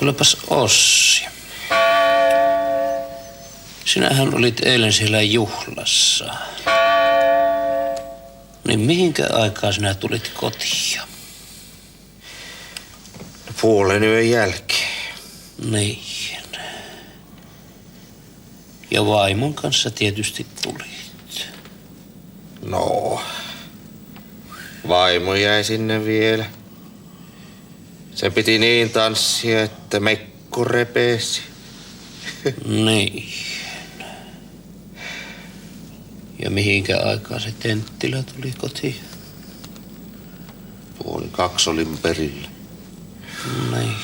Kuulepas Ossi. Sinähän olit eilen siellä juhlassa. Niin mihinkä aikaa sinä tulit kotiin? Puolen yön jälkeen. Niin. Ja vaimon kanssa tietysti tulit. No, vaimo jäi sinne vielä. Se piti niin tanssia, että mekko repesi. Niin. Ja mihinkä aikaa se Tenttilä tuli kotiin? 1:30 olin perillä. Niin.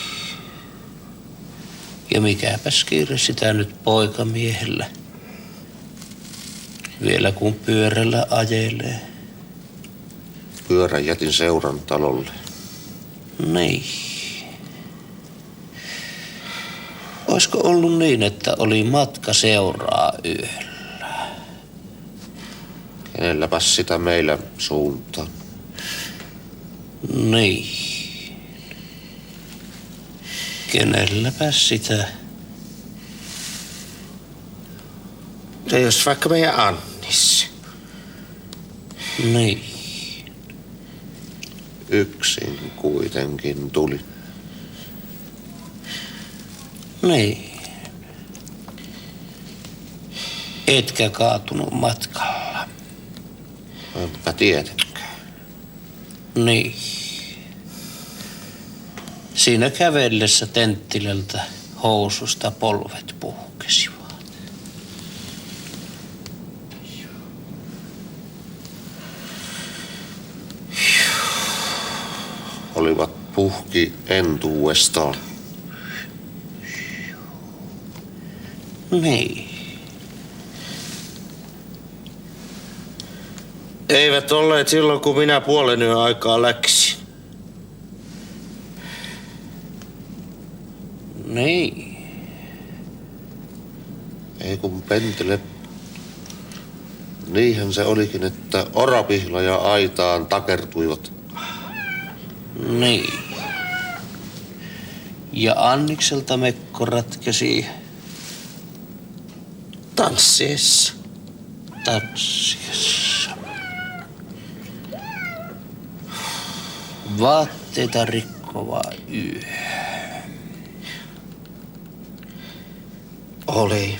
Ja mikäpäs kiire sitä nyt poikamiehellä? Vielä kun pyörällä ajelee. Pyörän jätin seuran talolle. Niin. Olisiko ollut niin, että oli matka seuraa yöllä? Kenelläpäs sitä meillä suuntaan? Niin. Kenelläpäs sitä? Se jos vaikka meidän Annis. Niin. Yksin kuitenkin tuli. Niin. Etkä kaatunut matkalla. Enpä tietenkään. Niin. Siinä kävellessä Tenttilältä housusta polvet puhkesivat. Olivat puhki entuudestaan. Niin. Eivät olleet silloin, kun minä puolen yön aikaa läksin. Niin. Ei kun Pentele. Niinhän se olikin, että orapihla ja aitaan takertuivat. Niin. Ja Annikselta mekko ratkesi Tanssiessa. tanssiessa. Vaatteita rikkova yö. Oli.